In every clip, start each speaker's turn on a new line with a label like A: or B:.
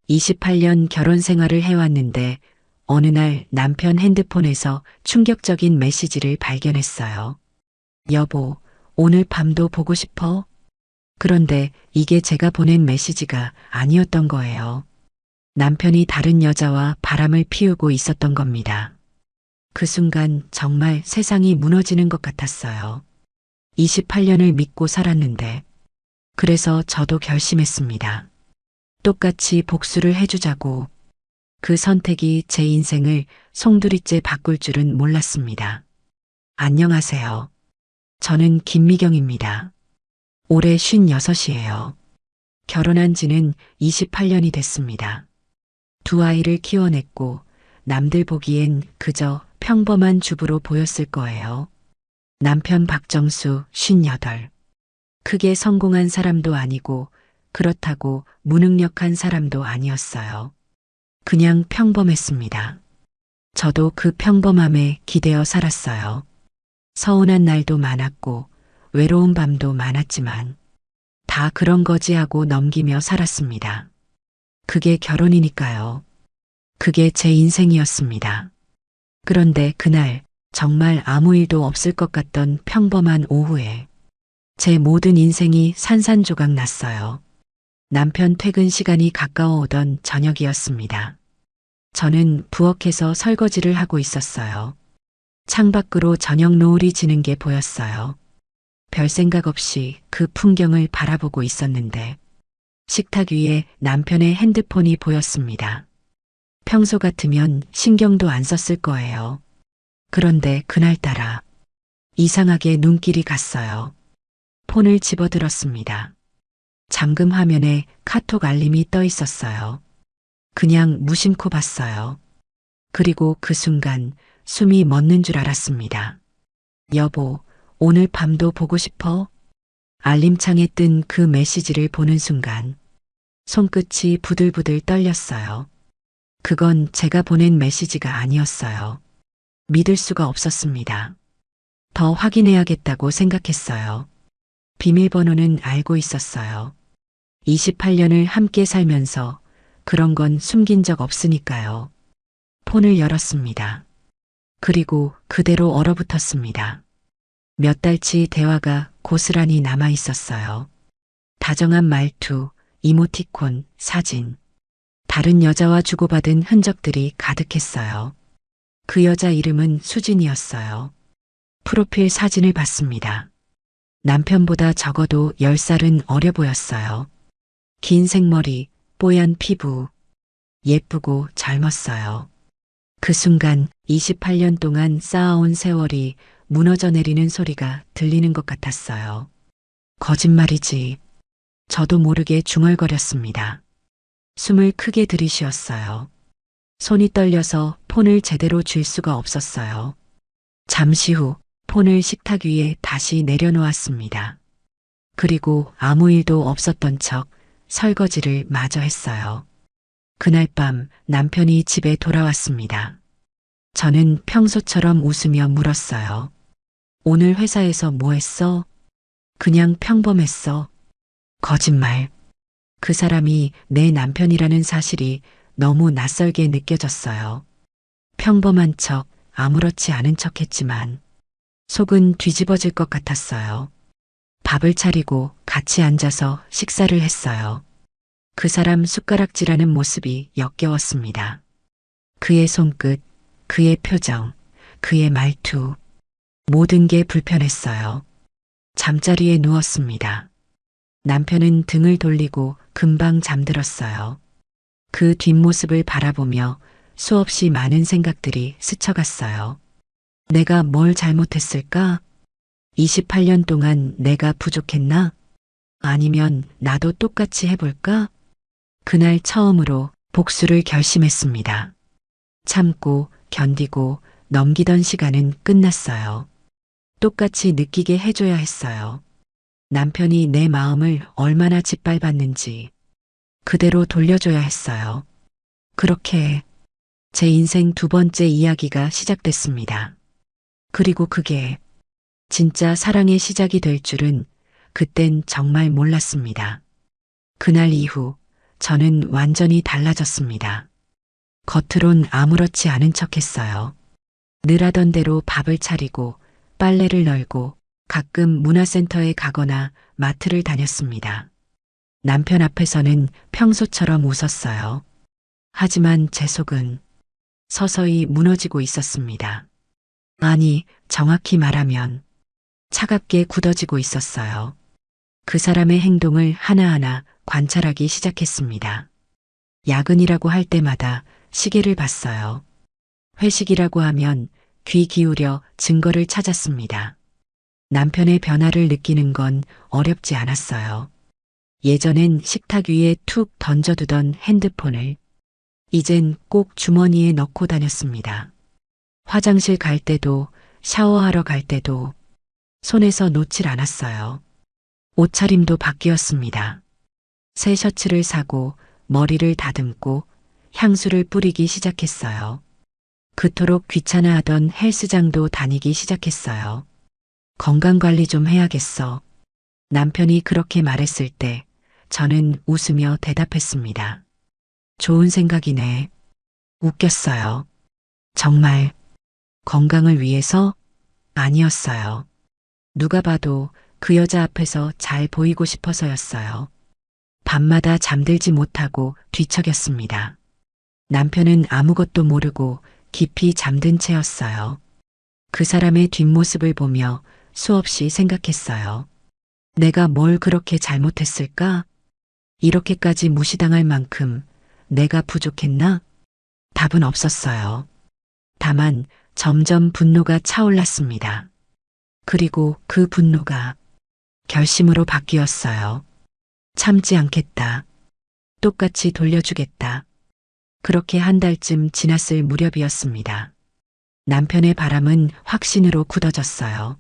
A: 28년 결혼 생활을 해왔는데 어느 날 남편 핸드폰에서 충격적인 메시지를 발견했어요. 여보, 오늘 밤도 보고 싶어? 그런데 이게 제가 보낸 메시지가 아니었던 거예요. 남편이 다른 여자와 바람을 피우고 있었던 겁니다. 그 순간 정말 세상이 무너지는 것 같았어요. 28년을 믿고 살았는데, 그래서 저도 결심했습니다. 똑같이 복수를 해주자고. 그 선택이 제 인생을 송두리째 바꿀 줄은 몰랐습니다. 안녕하세요. 저는 김미경입니다. 올해 56이에요. 결혼한 지는 28년이 됐습니다. 두 아이를 키워냈고 남들 보기엔 그저 평범한 주부로 보였을 거예요. 남편 박정수 58. 크게 성공한 사람도 아니고 그렇다고 무능력한 사람도 아니었어요. 그냥 평범했습니다. 저도 그 평범함에 기대어 살았어요. 서운한 날도 많았고 외로운 밤도 많았지만 다 그런 거지 하고 넘기며 살았습니다. 그게 결혼이니까요. 그게 제 인생이었습니다. 그런데 그날 정말 아무 일도 없을 것 같던 평범한 오후에 제 모든 인생이 산산조각 났어요. 남편 퇴근 시간이 가까워 오던 저녁이었습니다. 저는 부엌에서 설거지를 하고 있었어요. 창밖으로 저녁 노을이 지는 게 보였어요. 별 생각 없이 그 풍경을 바라보고 있었는데 식탁 위에 남편의 핸드폰이 보였습니다. 평소 같으면 신경도 안 썼을 거예요. 그런데 그날따라 이상하게 눈길이 갔어요. 폰을 집어들었습니다. 잠금 화면에 카톡 알림이 떠 있었어요. 그냥 무심코 봤어요. 그리고 그 순간 숨이 멎는 줄 알았습니다. 여보, 오늘 밤도 보고 싶어? 알림창에 뜬 그 메시지를 보는 순간 손끝이 부들부들 떨렸어요. 그건 제가 보낸 메시지가 아니었어요. 믿을 수가 없었습니다. 더 확인해야겠다고 생각했어요. 비밀번호는 알고 있었어요. 28년을 함께 살면서 그런 건 숨긴 적 없으니까요. 폰을 열었습니다. 그리고 그대로 얼어붙었습니다. 몇 달치 대화가 고스란히 남아 있었어요. 다정한 말투, 이모티콘, 사진. 다른 여자와 주고받은 흔적들이 가득했어요. 그 여자 이름은 수진이었어요. 프로필 사진을 봤습니다. 남편보다 적어도 10살은 어려 보였어요. 긴 생머리, 뽀얀 피부. 예쁘고 젊었어요. 그 순간 28년 동안 쌓아온 세월이 무너져 내리는 소리가 들리는 것 같았어요. 거짓말이지. 저도 모르게 중얼거렸습니다. 숨을 크게 들이쉬었어요. 손이 떨려서 폰을 제대로 쥘 수가 없었어요. 잠시 후 폰을 식탁 위에 다시 내려놓았습니다. 그리고 아무 일도 없었던 척 설거지를 마저 했어요. 그날 밤 남편이 집에 돌아왔습니다. 저는 평소처럼 웃으며 물었어요. 오늘 회사에서 뭐 했어? 그냥 평범했어. 거짓말. 그 사람이 내 남편이라는 사실이 너무 낯설게 느껴졌어요. 평범한 척, 아무렇지 않은 척 했지만 속은 뒤집어질 것 같았어요. 밥을 차리고 같이 앉아서 식사를 했어요. 그 사람 숟가락질하는 모습이 역겨웠습니다. 그의 손끝, 그의 표정, 그의 말투, 모든 게 불편했어요. 잠자리에 누웠습니다. 남편은 등을 돌리고 금방 잠들었어요. 그 뒷모습을 바라보며 수없이 많은 생각들이 스쳐갔어요. 내가 뭘 잘못했을까? 28년 동안 내가 부족했나? 아니면 나도 똑같이 해볼까? 그날 처음으로 복수를 결심했습니다. 참고 견디고 넘기던 시간은 끝났어요. 똑같이 느끼게 해줘야 했어요. 남편이 내 마음을 얼마나 짓밟았는지 그대로 돌려줘야 했어요. 그렇게 제 인생 두 번째 이야기가 시작됐습니다. 그리고 그게 진짜 사랑의 시작이 될 줄은 그땐 정말 몰랐습니다. 그날 이후 저는 완전히 달라졌습니다. 겉으론 아무렇지 않은 척 했어요. 늘 하던 대로 밥을 차리고 빨래를 널고 가끔 문화센터에 가거나 마트를 다녔습니다. 남편 앞에서는 평소처럼 웃었어요. 하지만 제 속은 서서히 무너지고 있었습니다. 아니, 정확히 말하면 차갑게 굳어지고 있었어요. 그 사람의 행동을 하나하나 관찰하기 시작했습니다. 야근이라고 할 때마다 시계를 봤어요. 회식이라고 하면 귀 기울여 증거를 찾았습니다. 남편의 변화를 느끼는 건 어렵지 않았어요. 예전엔 식탁 위에 툭 던져두던 핸드폰을 이젠 꼭 주머니에 넣고 다녔습니다. 화장실 갈 때도 샤워하러 갈 때도 손에서 놓질 않았어요. 옷차림도 바뀌었습니다. 새 셔츠를 사고 머리를 다듬고 향수를 뿌리기 시작했어요. 그토록 귀찮아하던 헬스장도 다니기 시작했어요. 건강관리 좀 해야겠어. 남편이 그렇게 말했을 때 저는 웃으며 대답했습니다. 좋은 생각이네. 웃겼어요. 정말 건강을 위해서? 아니었어요. 누가 봐도 그 여자 앞에서 잘 보이고 싶어서였어요. 밤마다 잠들지 못하고 뒤척였습니다. 남편은 아무것도 모르고 깊이 잠든 채였어요. 그 사람의 뒷모습을 보며 수없이 생각했어요. 내가 뭘 그렇게 잘못했을까? 이렇게까지 무시당할 만큼 내가 부족했나? 답은 없었어요. 다만 점점 분노가 차올랐습니다. 그리고 그 분노가 결심으로 바뀌었어요. 참지 않겠다. 똑같이 돌려주겠다. 그렇게 한 달쯤 지났을 무렵이었습니다. 남편의 바람은 확신으로 굳어졌어요.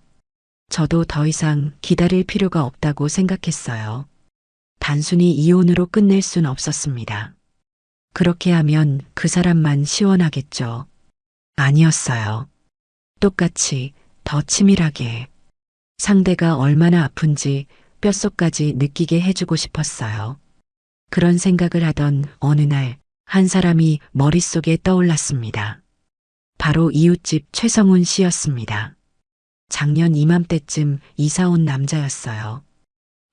A: 저도 더 이상 기다릴 필요가 없다고 생각했어요. 단순히 이혼으로 끝낼 순 없었습니다. 그렇게 하면 그 사람만 시원하겠죠. 아니었어요. 똑같이 더 치밀하게 상대가 얼마나 아픈지 뼛속까지 느끼게 해주고 싶었어요. 그런 생각을 하던 어느 날 한 사람이 머릿속에 떠올랐습니다. 바로 이웃집 최성훈 씨였습니다. 작년 이맘때쯤 이사 온 남자였어요.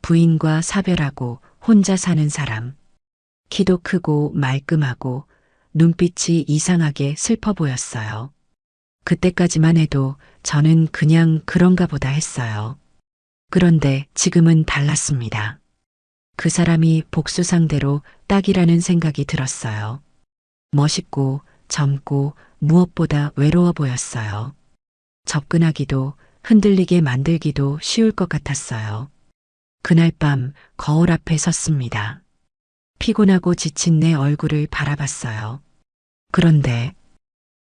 A: 부인과 사별하고 혼자 사는 사람. 키도 크고 말끔하고 눈빛이 이상하게 슬퍼 보였어요. 그때까지만 해도 저는 그냥 그런가 보다 했어요. 그런데 지금은 달랐습니다. 그 사람이 복수 상대로 딱이라는 생각이 들었어요. 멋있고 젊고 무엇보다 외로워 보였어요. 접근하기도 흔들리게 만들기도 쉬울 것 같았어요. 그날 밤 거울 앞에 섰습니다. 피곤하고 지친 내 얼굴을 바라봤어요. 그런데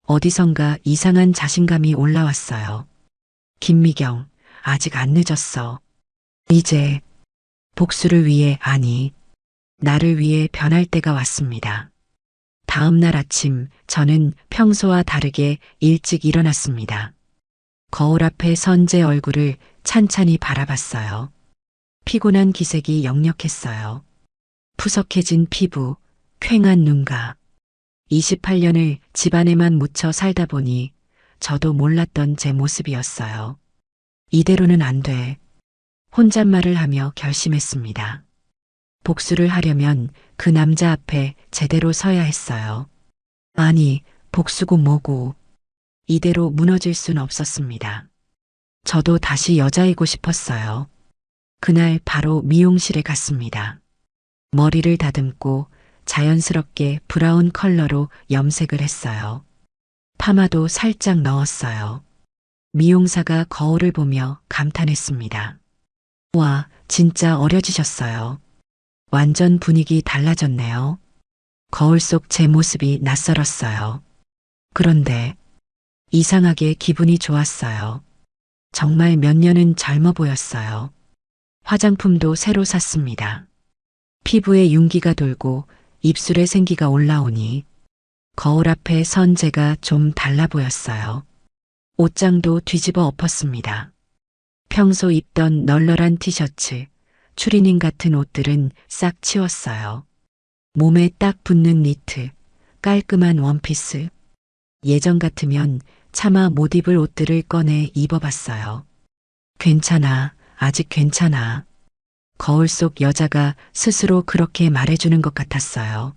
A: 어디선가 이상한 자신감이 올라왔어요. 김미경, 아직 안 늦었어. 이제 복수를 위해, 아니, 나를 위해 변할 때가 왔습니다. 다음 날 아침 저는 평소와 다르게 일찍 일어났습니다. 거울 앞에 선 제 얼굴을 찬찬히 바라봤어요. 피곤한 기색이 역력했어요. 푸석해진 피부, 퀭한 눈가. 28년을 집안에만 묻혀 살다 보니 저도 몰랐던 제 모습이었어요. 이대로는 안 돼. 혼잣말을 하며 결심했습니다. 복수를 하려면 그 남자 앞에 제대로 서야 했어요. 아니, 복수고 뭐고. 이대로 무너질 순 없었습니다. 저도 다시 여자이고 싶었어요. 그날 바로 미용실에 갔습니다. 머리를 다듬고 자연스럽게 브라운 컬러로 염색을 했어요. 파마도 살짝 넣었어요. 미용사가 거울을 보며 감탄했습니다. 와, 진짜 어려지셨어요. 완전 분위기 달라졌네요. 거울 속 제 모습이 낯설었어요. 그런데 이상하게 기분이 좋았어요. 정말 몇 년은 젊어 보였어요. 화장품도 새로 샀습니다. 피부에 윤기가 돌고 입술에 생기가 올라오니 거울 앞에 선 제가 좀 달라 보였어요. 옷장도 뒤집어 엎었습니다. 평소 입던 널널한 티셔츠, 추리닝 같은 옷들은 싹 치웠어요. 몸에 딱 붙는 니트, 깔끔한 원피스. 예전 같으면 차마 못 입을 옷들을 꺼내 입어봤어요. 괜찮아, 아직 괜찮아. 거울 속 여자가 스스로 그렇게 말해주는 것 같았어요.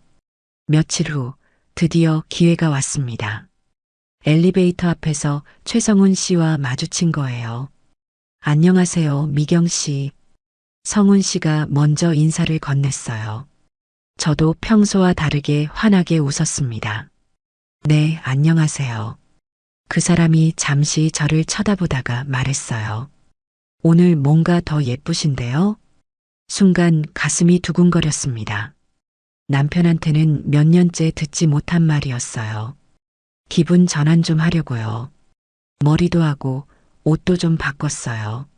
A: 며칠 후 드디어 기회가 왔습니다. 엘리베이터 앞에서 최성훈 씨와 마주친 거예요. 안녕하세요, 미경 씨. 성훈 씨가 먼저 인사를 건넸어요. 저도 평소와 다르게 환하게 웃었습니다. 네, 안녕하세요. 그 사람이 잠시 저를 쳐다보다가 말했어요. 오늘 뭔가 더 예쁘신데요? 순간 가슴이 두근거렸습니다. 남편한테는 몇 년째 듣지 못한 말이었어요. 기분 전환 좀 하려고요. 머리도 하고 옷도 좀 바꿨어요.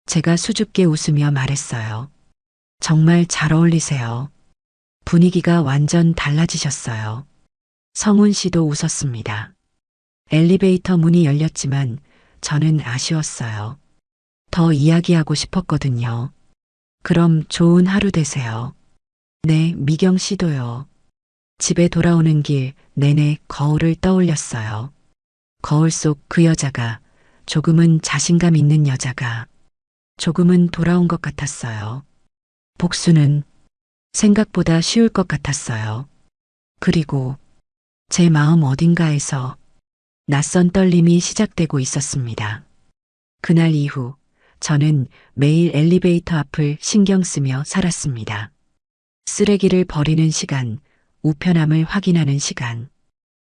A: 제가 수줍게 웃으며 말했어요. 정말 잘 어울리세요. 분위기가 완전 달라지셨어요. 성훈 씨도 웃었습니다. 엘리베이터 문이 열렸지만 저는 아쉬웠어요. 더 이야기하고 싶었거든요. 그럼 좋은 하루 되세요. 네, 미경 씨도요. 집에 돌아오는 길 내내 거울을 떠올렸어요. 거울 속 그 여자가, 조금은 자신감 있는 여자가, 조금은 돌아온 것 같았어요. 복수는 생각보다 쉬울 것 같았어요. 그리고 제 마음 어딘가에서 낯선 떨림이 시작되고 있었습니다. 그날 이후 저는 매일 엘리베이터 앞을 신경 쓰며 살았습니다. 쓰레기를 버리는 시간, 우편함을 확인하는 시간.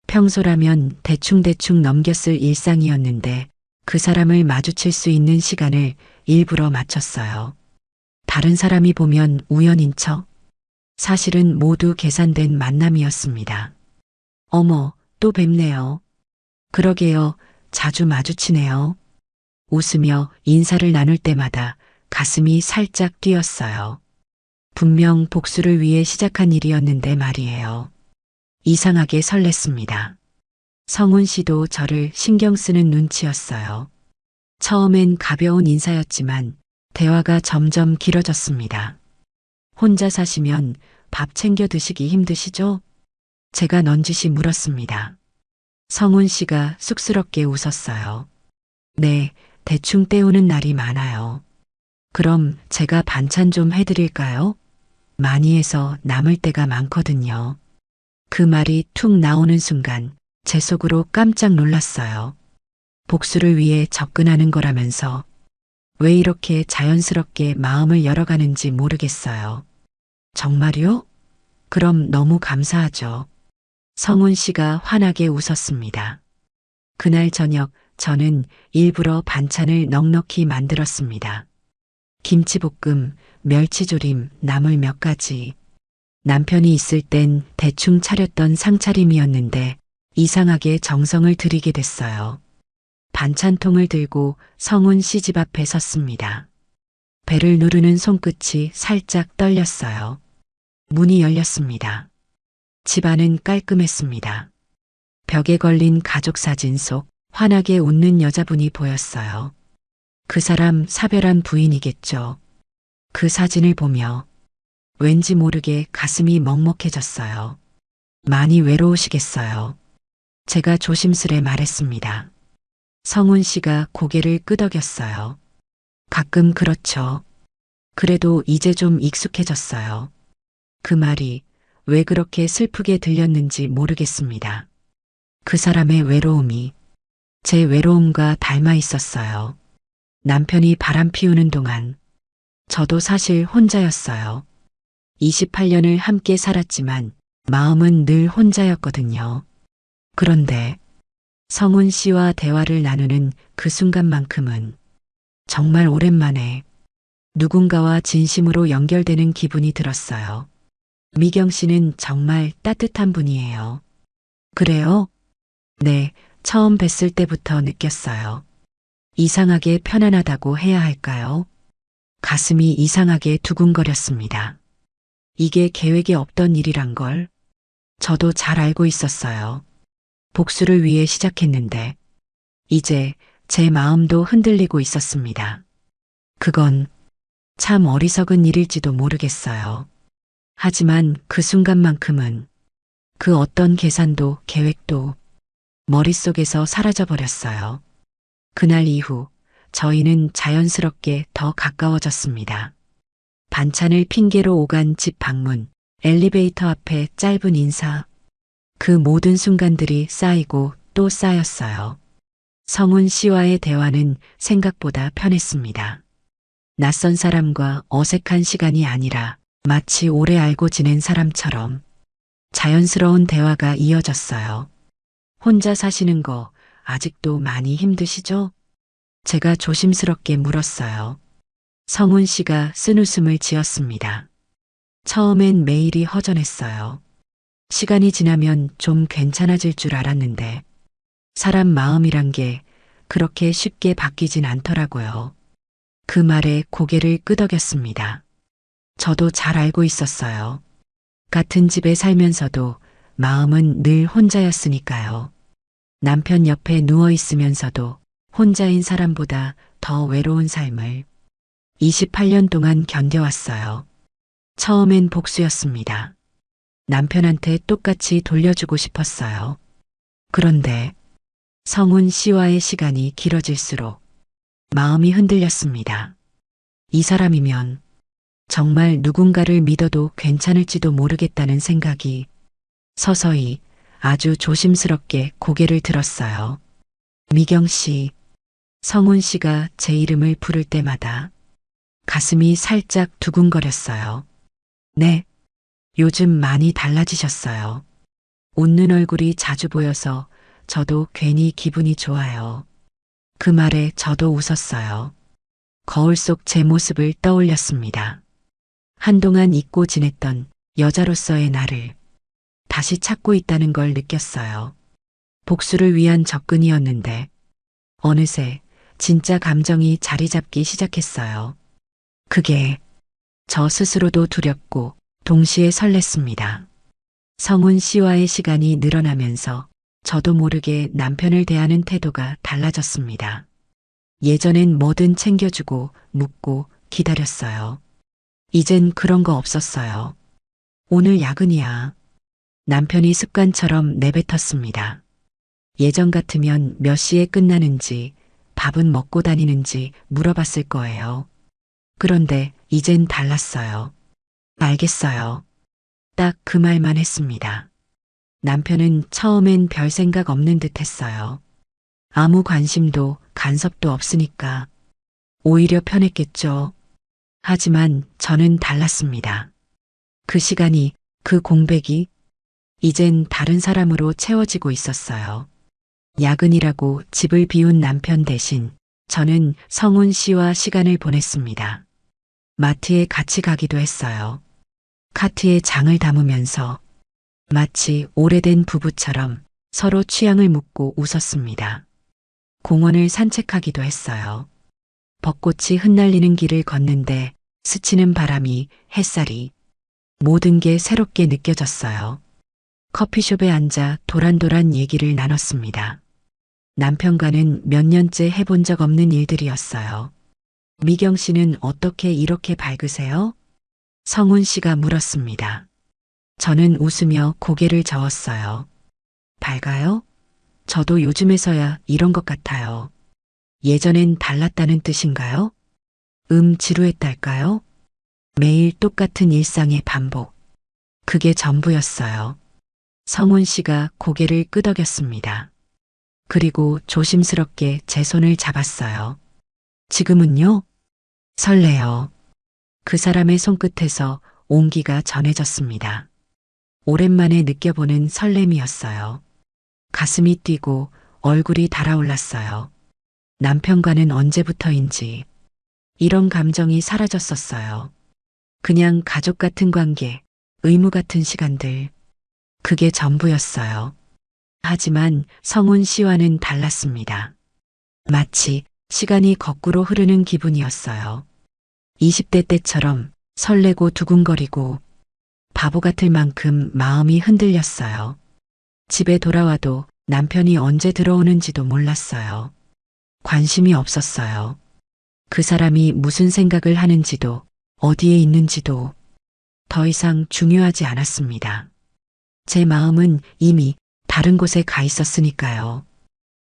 A: 평소라면 대충대충 넘겼을 일상이었는데 그 사람을 마주칠 수 있는 시간을 일부러 맞췄어요. 다른 사람이 보면 우연인 척. 사실은 모두 계산된 만남이었습니다. 어머, 또 뵙네요. 그러게요, 자주 마주치네요. 웃으며 인사를 나눌 때마다 가슴이 살짝 뛰었어요. 분명 복수를 위해 시작한 일이었는데 말이에요. 이상하게 설렜습니다. 성훈 씨도 저를 신경 쓰는 눈치였어요. 처음엔 가벼운 인사였지만 대화가 점점 길어졌습니다. 혼자 사시면 밥 챙겨 드시기 힘드시죠? 제가 넌지시 물었습니다. 성훈 씨가 쑥스럽게 웃었어요. 네, 대충 때우는 날이 많아요. 그럼 제가 반찬 좀 해드릴까요? 많이 해서 남을 때가 많거든요. 그 말이 툭 나오는 순간 제 속으로 깜짝 놀랐어요. 복수를 위해 접근하는 거라면서 왜 이렇게 자연스럽게 마음을 열어가는지 모르겠어요. 정말요? 그럼 너무 감사하죠. 성훈 씨가 환하게 웃었습니다. 그날 저녁 저는 일부러 반찬을 넉넉히 만들었습니다. 김치볶음, 멸치조림, 나물 몇 가지. 남편이 있을 땐 대충 차렸던 상차림이었는데 이상하게 정성을 들이게 됐어요. 반찬통을 들고 성훈 씨 집 앞에 섰습니다. 배를 누르는 손끝이 살짝 떨렸어요. 문이 열렸습니다. 집 안은 깔끔했습니다. 벽에 걸린 가족 사진 속 환하게 웃는 여자분이 보였어요. 그 사람 사별한 부인이겠죠. 그 사진을 보며 왠지 모르게 가슴이 먹먹해졌어요. 많이 외로우시겠어요. 제가 조심스레 말했습니다. 성훈 씨가 고개를 끄덕였어요. 가끔 그렇죠. 그래도 이제 좀 익숙해졌어요. 그 말이 왜 그렇게 슬프게 들렸는지 모르겠습니다. 그 사람의 외로움이 제 외로움과 닮아 있었어요. 남편이 바람 피우는 동안 저도 사실 혼자였어요. 28년을 함께 살았지만 마음은 늘 혼자였거든요. 그런데 성훈 씨와 대화를 나누는 그 순간만큼은 정말 오랜만에 누군가와 진심으로 연결되는 기분이 들었어요. 미경 씨는 정말 따뜻한 분이에요. 그래요? 네, 처음 뵀을 때부터 느꼈어요. 이상하게 편안하다고 해야 할까요? 가슴이 이상하게 두근거렸습니다. 이게 계획에 없던 일이란 걸 저도 잘 알고 있었어요. 복수를 위해 시작했는데 이제 제 마음도 흔들리고 있었습니다. 그건 참 어리석은 일일지도 모르겠어요. 하지만 그 순간만큼은 그 어떤 계산도 계획도 머릿속에서 사라져버렸어요. 그날 이후 저희는 자연스럽게 더 가까워졌습니다. 반찬을 핑계로 오간 집 방문, 엘리베이터 앞에 짧은 인사, 그 모든 순간들이 쌓이고 또 쌓였어요. 성훈 씨와의 대화는 생각보다 편했습니다. 낯선 사람과 어색한 시간이 아니라 마치 오래 알고 지낸 사람처럼 자연스러운 대화가 이어졌어요. 혼자 사시는 거 아직도 많이 힘드시죠? 제가 조심스럽게 물었어요. 성훈 씨가 쓴웃음을 지었습니다. 처음엔 매일이 허전했어요. 시간이 지나면 좀 괜찮아질 줄 알았는데 사람 마음이란 게 그렇게 쉽게 바뀌진 않더라고요. 그 말에 고개를 끄덕였습니다. 저도 잘 알고 있었어요. 같은 집에 살면서도 마음은 늘 혼자였으니까요. 남편 옆에 누워 있으면서도 혼자인 사람보다 더 외로운 삶을 28년 동안 견뎌왔어요. 처음엔 복수였습니다. 남편한테 똑같이 돌려주고 싶었어요. 그런데 성훈 씨와의 시간이 길어질수록 마음이 흔들렸습니다. 이 사람이면 정말 누군가를 믿어도 괜찮을지도 모르겠다는 생각이 서서히 아주 조심스럽게 고개를 들었어요. 미경 씨, 성훈 씨가 제 이름을 부를 때마다 가슴이 살짝 두근거렸어요. 네, 요즘 많이 달라지셨어요. 웃는 얼굴이 자주 보여서 저도 괜히 기분이 좋아요. 그 말에 저도 웃었어요. 거울 속 제 모습을 떠올렸습니다. 한동안 잊고 지냈던 여자로서의 나를 다시 찾고 있다는 걸 느꼈어요. 복수를 위한 접근이었는데 어느새 진짜 감정이 자리 잡기 시작했어요. 그게 저 스스로도 두렵고 동시에 설렜습니다. 성훈 씨와의 시간이 늘어나면서 저도 모르게 남편을 대하는 태도가 달라졌습니다. 예전엔 뭐든 챙겨주고 묻고 기다렸어요. 이젠 그런 거 없었어요. 오늘 야근이야. 남편이 습관처럼 내뱉었습니다. 예전 같으면 몇 시에 끝나는지 밥은 먹고 다니는지 물어봤을 거예요. 그런데 이젠 달랐어요. 알겠어요. 딱 그 말만 했습니다. 남편은 처음엔 별 생각 없는 듯 했어요. 아무 관심도 간섭도 없으니까 오히려 편했겠죠. 하지만 저는 달랐습니다. 그 시간이, 그 공백이 이젠 다른 사람으로 채워지고 있었어요. 야근이라고 집을 비운 남편 대신 저는 성훈 씨와 시간을 보냈습니다. 마트에 같이 가기도 했어요. 카트에 장을 담으면서 마치 오래된 부부처럼 서로 취향을 묻고 웃었습니다. 공원을 산책하기도 했어요. 벚꽃이 흩날리는 길을 걷는데 스치는 바람이, 햇살이 모든 게 새롭게 느껴졌어요. 커피숍에 앉아 도란도란 얘기를 나눴습니다. 남편과는 몇 년째 해본 적 없는 일들이었어요. 미경 씨는 어떻게 이렇게 밝으세요? 성훈 씨가 물었습니다. 저는 웃으며 고개를 저었어요. 밝아요? 저도 요즘에서야 이런 것 같아요. 예전엔 달랐다는 뜻인가요? 지루했달까요? 매일 똑같은 일상의 반복. 그게 전부였어요. 성훈 씨가 고개를 끄덕였습니다. 그리고 조심스럽게 제 손을 잡았어요. 지금은요? 설레요. 그 사람의 손끝에서 온기가 전해졌습니다. 오랜만에 느껴보는 설렘이었어요. 가슴이 뛰고 얼굴이 달아올랐어요. 남편과는 언제부터인지 이런 감정이 사라졌었어요. 그냥 가족 같은 관계, 의무 같은 시간들. 그게 전부였어요. 하지만 성훈 씨와는 달랐습니다. 마치 시간이 거꾸로 흐르는 기분이었어요. 20대 때처럼 설레고 두근거리고 바보 같을 만큼 마음이 흔들렸어요. 집에 돌아와도 남편이 언제 들어오는지도 몰랐어요. 관심이 없었어요. 그 사람이 무슨 생각을 하는지도 어디에 있는지도 더 이상 중요하지 않았습니다. 제 마음은 이미 다른 곳에 가 있었으니까요.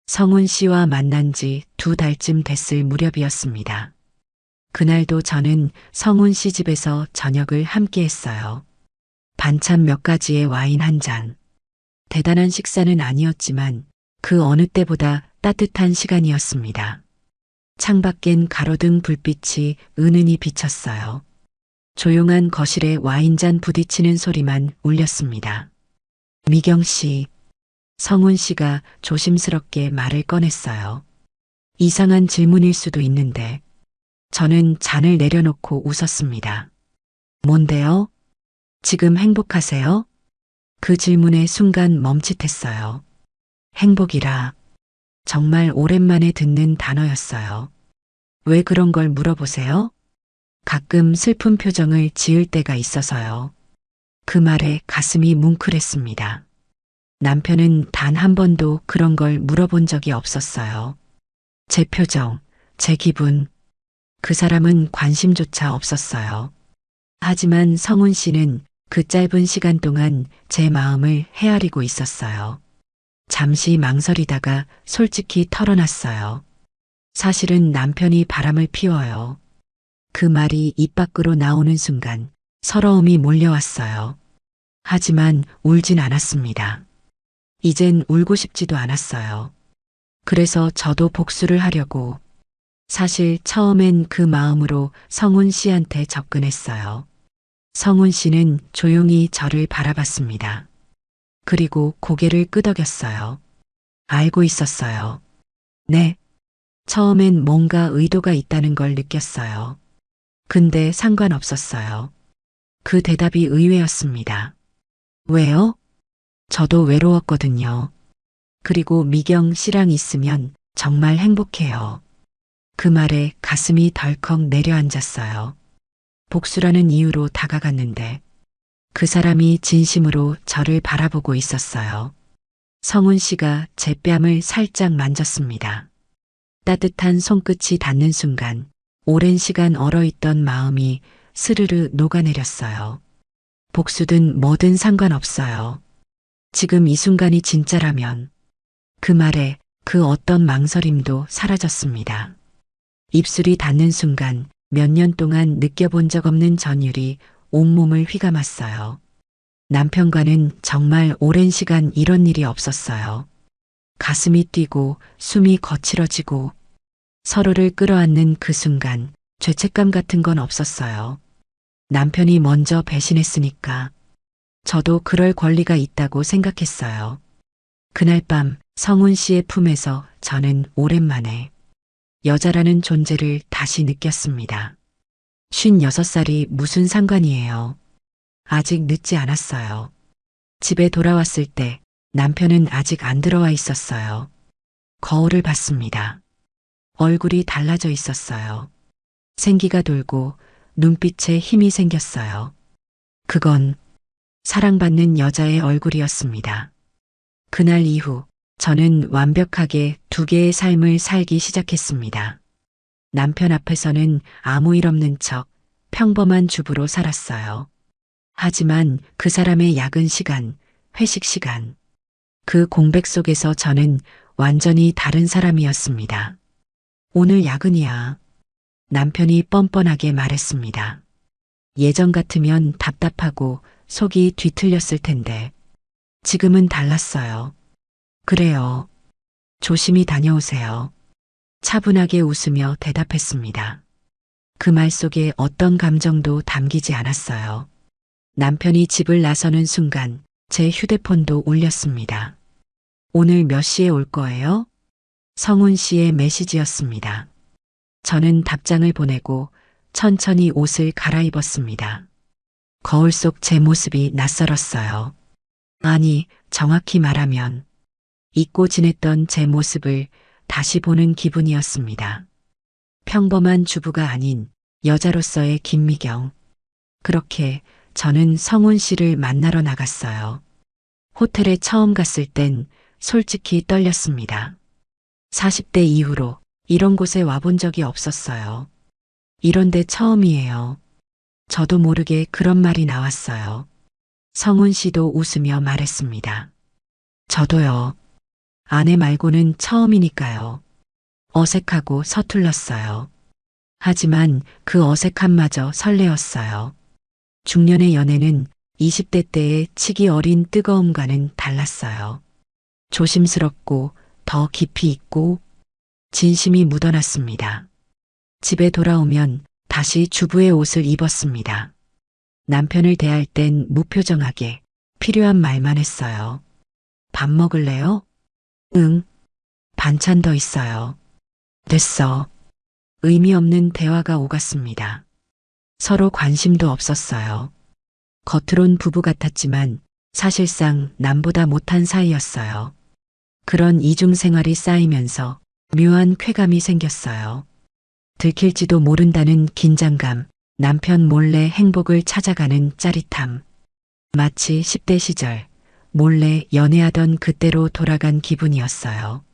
A: 성훈 씨와 만난 지 2달쯤 됐을 무렵이었습니다. 그날도 저는 성훈 씨 집에서 저녁을 함께 했어요. 반찬 몇 가지에 와인 한 잔. 대단한 식사는 아니었지만 그 어느 때보다 따뜻한 시간이었습니다. 창밖엔 가로등 불빛이 은은히 비쳤어요. 조용한 거실에 와인잔 부딪히는 소리만 울렸습니다. 미경 씨, 성훈 씨가 조심스럽게 말을 꺼냈어요. 이상한 질문일 수도 있는데 저는 잔을 내려놓고 웃었습니다. 뭔데요? 지금 행복하세요? 그 질문에 순간 멈칫했어요. 행복이라 정말 오랜만에 듣는 단어였어요. 왜 그런 걸 물어보세요? 가끔 슬픈 표정을 지을 때가 있어서요. 그 말에 가슴이 뭉클했습니다. 남편은 단 한 번도 그런 걸 물어본 적이 없었어요. 제 표정, 제 기분, 그 사람은 관심조차 없었어요. 하지만 성훈 씨는 그 짧은 시간 동안 제 마음을 헤아리고 있었어요. 잠시 망설이다가 솔직히 털어놨어요. 사실은 남편이 바람을 피워요. 그 말이 입 밖으로 나오는 순간 서러움이 몰려왔어요. 하지만 울진 않았습니다. 이젠 울고 싶지도 않았어요. 그래서 저도 복수를 하려고 사실 처음엔 그 마음으로 성훈 씨한테 접근했어요. 성훈 씨는 조용히 저를 바라봤습니다. 그리고 고개를 끄덕였어요. 알고 있었어요. 네. 처음엔 뭔가 의도가 있다는 걸 느꼈어요. 근데 상관없었어요. 그 대답이 의외였습니다. 왜요? 저도 외로웠거든요. 그리고 미경 씨랑 있으면 정말 행복해요. 그 말에 가슴이 덜컥 내려앉았어요. 복수라는 이유로 다가갔는데 그 사람이 진심으로 저를 바라보고 있었어요. 성훈 씨가 제 뺨을 살짝 만졌습니다. 따뜻한 손끝이 닿는 순간 오랜 시간 얼어있던 마음이 스르르 녹아내렸어요. 복수든 뭐든 상관없어요. 지금 이 순간이 진짜라면 그 말에 그 어떤 망설임도 사라졌습니다. 입술이 닿는 순간 몇 년 동안 느껴본 적 없는 전율이 온몸을 휘감았어요. 남편과는 정말 오랜 시간 이런 일이 없었어요. 가슴이 뛰고 숨이 거칠어지고 서로를 끌어안는 그 순간 죄책감 같은 건 없었어요. 남편이 먼저 배신했으니까 저도 그럴 권리가 있다고 생각했어요. 그날 밤 성훈 씨의 품에서 저는 오랜만에 여자라는 존재를 다시 느꼈습니다. 56살이 무슨 상관이에요. 아직 늦지 않았어요. 집에 돌아왔을 때 남편은 아직 안 들어와 있었어요. 거울을 봤습니다. 얼굴이 달라져 있었어요. 생기가 돌고 눈빛에 힘이 생겼어요. 그건 사랑받는 여자의 얼굴이었습니다. 그날 이후 저는 완벽하게 2개의 삶을 살기 시작했습니다. 남편 앞에서는 아무 일 없는 척 평범한 주부로 살았어요. 하지만 그 사람의 야근 시간, 회식 시간, 그 공백 속에서 저는 완전히 다른 사람이었습니다. 오늘 야근이야. 남편이 뻔뻔하게 말했습니다. 예전 같으면 답답하고 속이 뒤틀렸을 텐데 지금은 달랐어요. 그래요. 조심히 다녀오세요. 차분하게 웃으며 대답했습니다. 그 말 속에 어떤 감정도 담기지 않았어요. 남편이 집을 나서는 순간 제 휴대폰도 울렸습니다. 오늘 몇 시에 올 거예요? 성훈 씨의 메시지였습니다. 저는 답장을 보내고 천천히 옷을 갈아입었습니다. 거울 속 제 모습이 낯설었어요. 아니, 정확히 말하면 잊고 지냈던 제 모습을 다시 보는 기분이었습니다. 평범한 주부가 아닌 여자로서의 김미경. 그렇게 저는 성훈 씨를 만나러 나갔어요. 호텔에 처음 갔을 땐 솔직히 떨렸습니다. 40대 이후로 이런 곳에 와본 적이 없었어요. 이런 데 처음이에요. 저도 모르게 그런 말이 나왔어요. 성훈 씨도 웃으며 말했습니다. 저도요. 아내 말고는 처음이니까요. 어색하고 서툴렀어요. 하지만 그 어색함마저 설레었어요. 중년의 연애는 20대 때의 치기 어린 뜨거움과는 달랐어요. 조심스럽고 더 깊이 있고 진심이 묻어났습니다. 집에 돌아오면 다시 주부의 옷을 입었습니다. 남편을 대할 땐 무표정하게 필요한 말만 했어요. 밥 먹을래요? 응. 반찬 더 있어요. 됐어. 의미 없는 대화가 오갔습니다. 서로 관심도 없었어요. 겉으론 부부 같았지만 사실상 남보다 못한 사이였어요. 그런 이중 생활이 쌓이면서 묘한 쾌감이 생겼어요. 들킬지도 모른다는 긴장감, 남편 몰래 행복을 찾아가는 짜릿함. 마치 10대 시절 몰래 연애하던 그때로 돌아간 기분이었어요.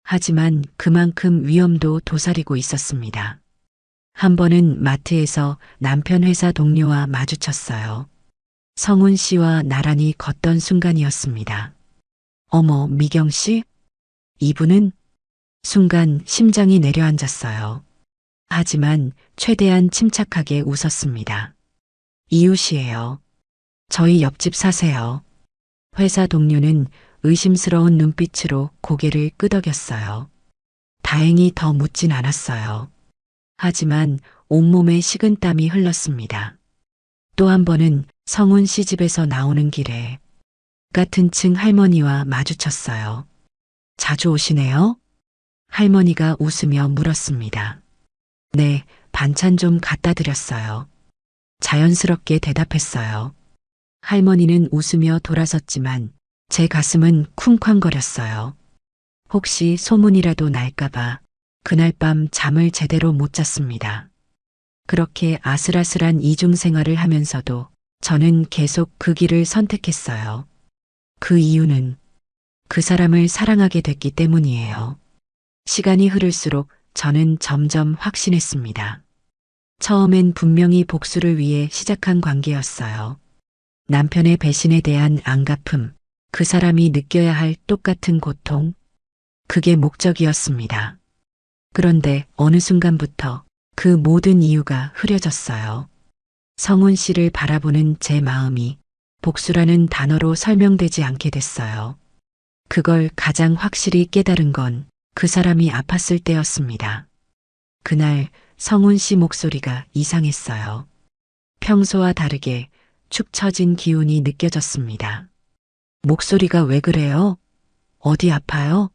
A: 하지만 그만큼 위험도 도사리고 있었습니다. 한 번은 마트에서 남편 회사 동료와 마주쳤어요. 성훈 씨와 나란히 걷던 순간이었습니다. 어머, 미경 씨? 이분은? 순간 심장이 내려앉았어요. 하지만 최대한 침착하게 웃었습니다. 이웃이에요. 저희 옆집 사세요. 회사 동료는 의심스러운 눈빛으로 고개를 끄덕였어요. 다행히 더 묻진 않았어요. 하지만 온몸에 식은땀이 흘렀습니다. 또 한 번은 성훈 씨 집에서 나오는 길에 같은 층 할머니와 마주쳤어요. 자주 오시네요? 할머니가 웃으며 물었습니다. 네, 반찬 좀 갖다 드렸어요. 자연스럽게 대답했어요. 할머니는 웃으며 돌아섰지만 제 가슴은 쿵쾅거렸어요. 혹시 소문이라도 날까봐 그날 밤 잠을 제대로 못 잤습니다. 그렇게 아슬아슬한 이중 생활을 하면서도 저는 계속 그 길을 선택했어요. 그 이유는 그 사람을 사랑하게 됐기 때문이에요. 시간이 흐를수록 저는 점점 확신했습니다. 처음엔 분명히 복수를 위해 시작한 관계였어요. 남편의 배신에 대한 안갚음, 그 사람이 느껴야 할 똑같은 고통, 그게 목적이었습니다. 그런데 어느 순간부터 그 모든 이유가 흐려졌어요. 성훈 씨를 바라보는 제 마음이 복수라는 단어로 설명되지 않게 됐어요. 그걸 가장 확실히 깨달은 건 그 사람이 아팠을 때였습니다. 그날 성훈 씨 목소리가 이상했어요. 평소와 다르게 축 처진 기운이 느껴졌습니다. 목소리가 왜 그래요? 어디 아파요?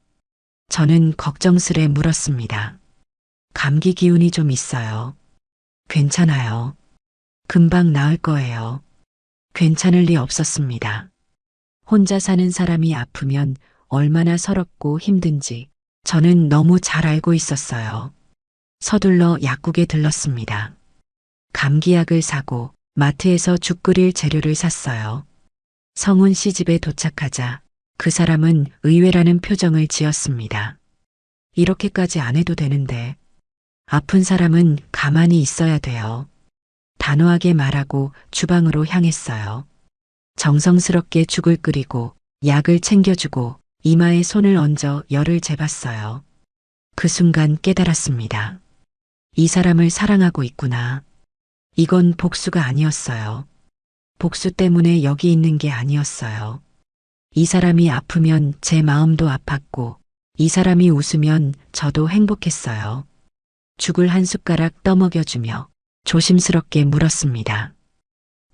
A: 저는 걱정스레 물었습니다. 감기 기운이 좀 있어요. 괜찮아요. 금방 나을 거예요. 괜찮을 리 없었습니다. 혼자 사는 사람이 아프면 얼마나 서럽고 힘든지 저는 너무 잘 알고 있었어요. 서둘러 약국에 들렀습니다. 감기약을 사고 마트에서 죽 끓일 재료를 샀어요. 성훈 씨 집에 도착하자 그 사람은 의외라는 표정을 지었습니다. 이렇게까지 안 해도 되는데 아픈 사람은 가만히 있어야 돼요. 단호하게 말하고 주방으로 향했어요. 정성스럽게 죽을 끓이고 약을 챙겨주고 이마에 손을 얹어 열을 재봤어요. 그 순간 깨달았습니다. 이 사람을 사랑하고 있구나. 이건 복수가 아니었어요. 복수 때문에 여기 있는 게 아니었어요. 이 사람이 아프면 제 마음도 아팠고 이 사람이 웃으면 저도 행복했어요. 죽을 한 숟가락 떠먹여주며 조심스럽게 물었습니다.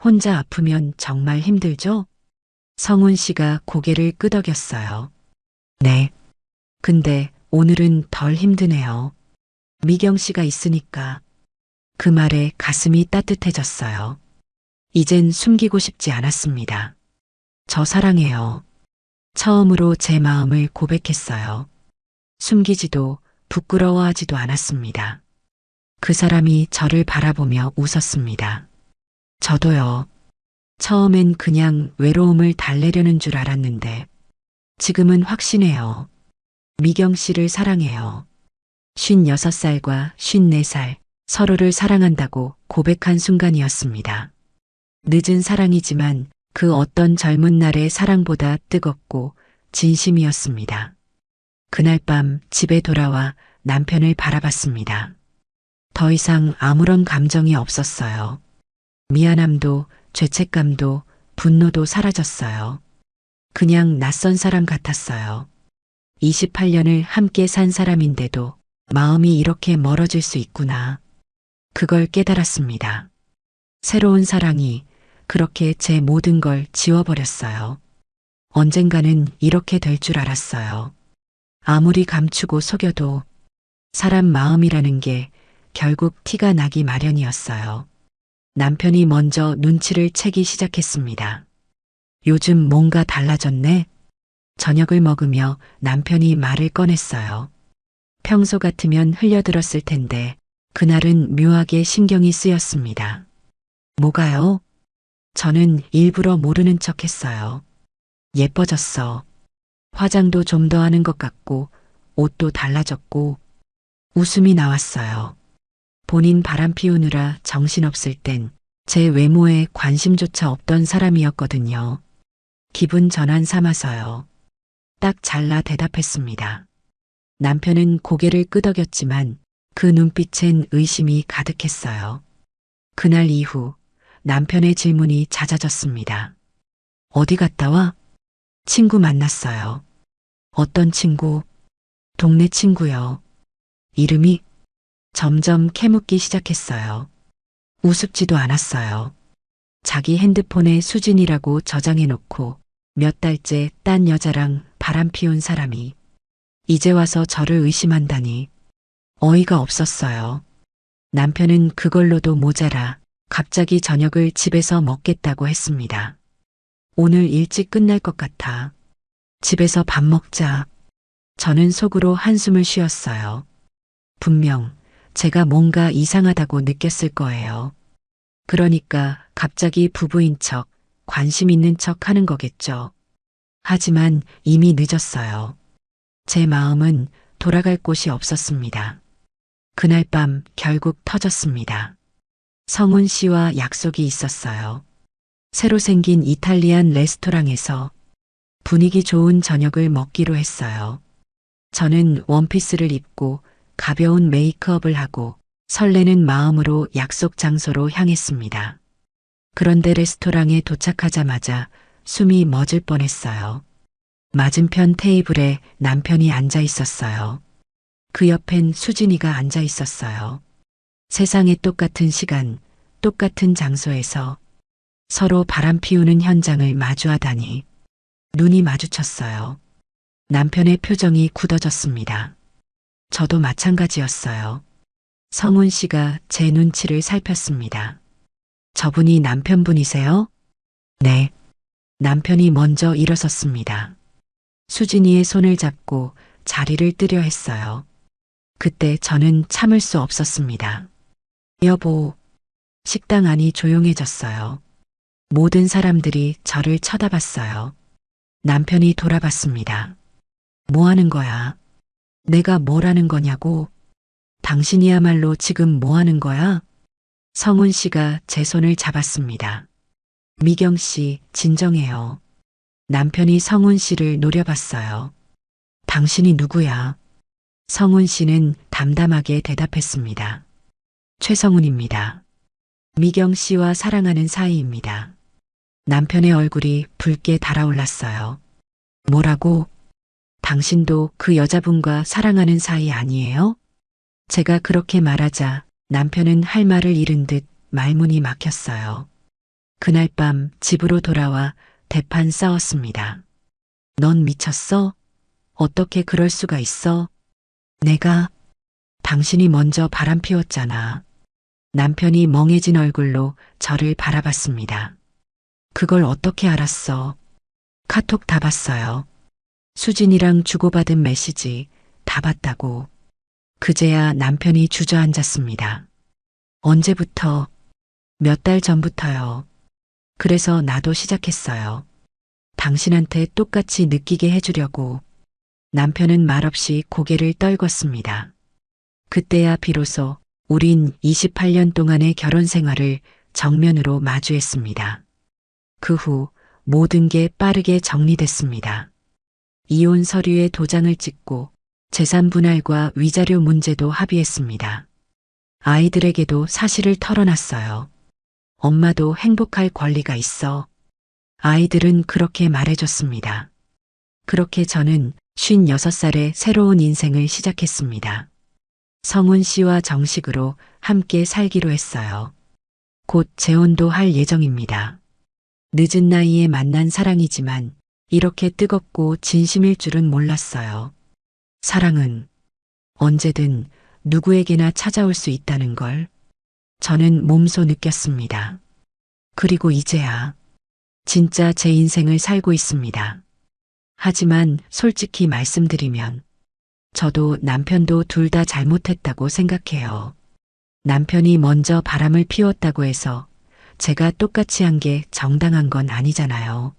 A: 혼자 아프면 정말 힘들죠? 성훈 씨가 고개를 끄덕였어요. 네. 근데 오늘은 덜 힘드네요. 미경 씨가 있으니까. 그 말에 가슴이 따뜻해졌어요. 이젠 숨기고 싶지 않았습니다. 저 사랑해요. 처음으로 제 마음을 고백했어요. 숨기지도 부끄러워하지도 않았습니다. 그 사람이 저를 바라보며 웃었습니다. 저도요. 처음엔 그냥 외로움을 달래려는 줄 알았는데 지금은 확신해요. 미경 씨를 사랑해요. 56살과 54살 서로를 사랑한다고 고백한 순간이었습니다. 늦은 사랑이지만 그 어떤 젊은 날의 사랑보다 뜨겁고 진심이었습니다. 그날 밤 집에 돌아와 남편을 바라봤습니다. 더 이상 아무런 감정이 없었어요. 미안함도 죄책감도 분노도 사라졌어요. 그냥 낯선 사람 같았어요. 28년을 함께 산 사람인데도 마음이 이렇게 멀어질 수 있구나. 그걸 깨달았습니다. 새로운 사랑이 그렇게 제 모든 걸 지워버렸어요. 언젠가는 이렇게 될 줄 알았어요. 아무리 감추고 속여도 사람 마음이라는 게 결국 티가 나기 마련이었어요. 남편이 먼저 눈치를 채기 시작했습니다. 요즘 뭔가 달라졌네? 저녁을 먹으며 남편이 말을 꺼냈어요. 평소 같으면 흘려들었을 텐데 그날은 묘하게 신경이 쓰였습니다. 뭐가요? 저는 일부러 모르는 척 했어요. 예뻐졌어. 화장도 좀 더 하는 것 같고 옷도 달라졌고 웃음이 나왔어요. 본인 바람 피우느라 정신없을 땐 제 외모에 관심조차 없던 사람이었거든요. 기분 전환 삼아서요. 딱 잘라 대답했습니다. 남편은 고개를 끄덕였지만 그 눈빛엔 의심이 가득했어요. 그날 이후 남편의 질문이 잦아졌습니다. 어디 갔다 와? 친구 만났어요. 어떤 친구? 동네 친구요. 이름이? 점점 캐묻기 시작했어요. 우습지도 않았어요. 자기 핸드폰에 수진이라고 저장해놓고 몇 달째 딴 여자랑 바람 피운 사람이 이제 와서 저를 의심한다니 어이가 없었어요. 남편은 그걸로도 모자라 갑자기 저녁을 집에서 먹겠다고 했습니다. 오늘 일찍 끝날 것 같아. 집에서 밥 먹자. 저는 속으로 한숨을 쉬었어요. 분명 제가 뭔가 이상하다고 느꼈을 거예요. 그러니까 갑자기 부부인 척, 관심 있는 척 하는 거겠죠. 하지만 이미 늦었어요. 제 마음은 돌아갈 곳이 없었습니다. 그날 밤 결국 터졌습니다. 성훈 씨와 약속이 있었어요. 새로 생긴 이탈리안 레스토랑에서 분위기 좋은 저녁을 먹기로 했어요. 저는 원피스를 입고 가벼운 메이크업을 하고 설레는 마음으로 약속 장소로 향했습니다. 그런데 레스토랑에 도착하자마자 숨이 멎을 뻔했어요. 맞은편 테이블에 남편이 앉아 있었어요. 그 옆엔 수진이가 앉아 있었어요. 세상에 똑같은 시간, 똑같은 장소에서 서로 바람 피우는 현장을 마주하다니 눈이 마주쳤어요. 남편의 표정이 굳어졌습니다. 저도 마찬가지였어요. 성훈 씨가 제 눈치를 살폈습니다. 저분이 남편분이세요? 네. 남편이 먼저 일어섰습니다. 수진이의 손을 잡고 자리를 뜨려 했어요. 그때 저는 참을 수 없었습니다. 여보, 식당 안이 조용해졌어요. 모든 사람들이 저를 쳐다봤어요. 남편이 돌아봤습니다. 뭐 하는 거야? 내가 뭘 하는 거냐고? 당신이야말로 지금 뭐 하는 거야? 성훈 씨가 제 손을 잡았습니다. 미경 씨, 진정해요. 남편이 성훈 씨를 노려봤어요. 당신이 누구야? 성훈 씨는 담담하게 대답했습니다. 최성훈입니다. 미경 씨와 사랑하는 사이입니다. 남편의 얼굴이 붉게 달아올랐어요. 뭐라고? 당신도 그 여자분과 사랑하는 사이 아니에요? 제가 그렇게 말하자 남편은 할 말을 잃은 듯 말문이 막혔어요. 그날 밤 집으로 돌아와 대판 싸웠습니다. 넌 미쳤어? 어떻게 그럴 수가 있어? 내가 당신이 먼저 바람 피웠잖아. 남편이 멍해진 얼굴로 저를 바라봤습니다. 그걸 어떻게 알았어? 카톡 다 봤어요. 수진이랑 주고받은 메시지 다 봤다고. 그제야 남편이 주저앉았습니다. 언제부터? 몇 달 전부터요. 그래서 나도 시작했어요. 당신한테 똑같이 느끼게 해주려고. 남편은 말없이 고개를 떨궜습니다. 그때야 비로소 우린 28년 동안의 결혼 생활을 정면으로 마주했습니다. 그 후 모든 게 빠르게 정리됐습니다. 이혼 서류에 도장을 찍고 재산 분할과 위자료 문제도 합의했습니다. 아이들에게도 사실을 털어놨어요. 엄마도 행복할 권리가 있어. 아이들은 그렇게 말해줬습니다. 그렇게 저는 56살에 새로운 인생을 시작했습니다. 성훈 씨와 정식으로 함께 살기로 했어요. 곧 재혼도 할 예정입니다. 늦은 나이에 만난 사랑이지만 이렇게 뜨겁고 진심일 줄은 몰랐어요. 사랑은 언제든 누구에게나 찾아올 수 있다는 걸 저는 몸소 느꼈습니다. 그리고 이제야 진짜 제 인생을 살고 있습니다. 하지만 솔직히 말씀드리면 저도 남편도 둘 다 잘못했다고 생각해요. 남편이 먼저 바람을 피웠다고 해서 제가 똑같이 한 게 정당한 건 아니잖아요.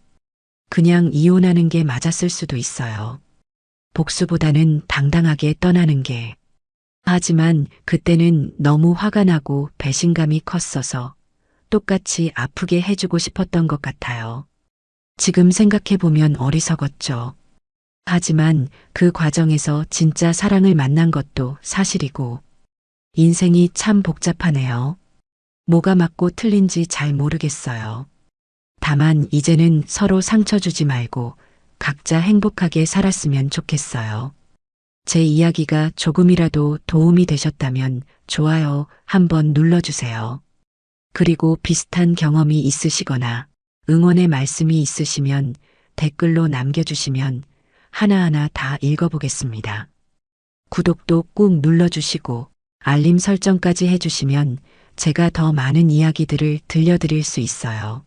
A: 그냥 이혼하는 게 맞았을 수도 있어요. 복수보다는 당당하게 떠나는 게. 하지만 그때는 너무 화가 나고 배신감이 컸어서 똑같이 아프게 해주고 싶었던 것 같아요. 지금 생각해보면 어리석었죠. 하지만 그 과정에서 진짜 사랑을 만난 것도 사실이고, 인생이 참 복잡하네요. 뭐가 맞고 틀린지 잘 모르겠어요. 다만 이제는 서로 상처 주지 말고 각자 행복하게 살았으면 좋겠어요. 제 이야기가 조금이라도 도움이 되셨다면 좋아요 한번 눌러주세요. 그리고 비슷한 경험이 있으시거나 응원의 말씀이 있으시면 댓글로 남겨주시면 하나하나 다 읽어보겠습니다. 구독도 꾹 눌러주시고 알림 설정까지 해주시면 제가 더 많은 이야기들을 들려드릴 수 있어요.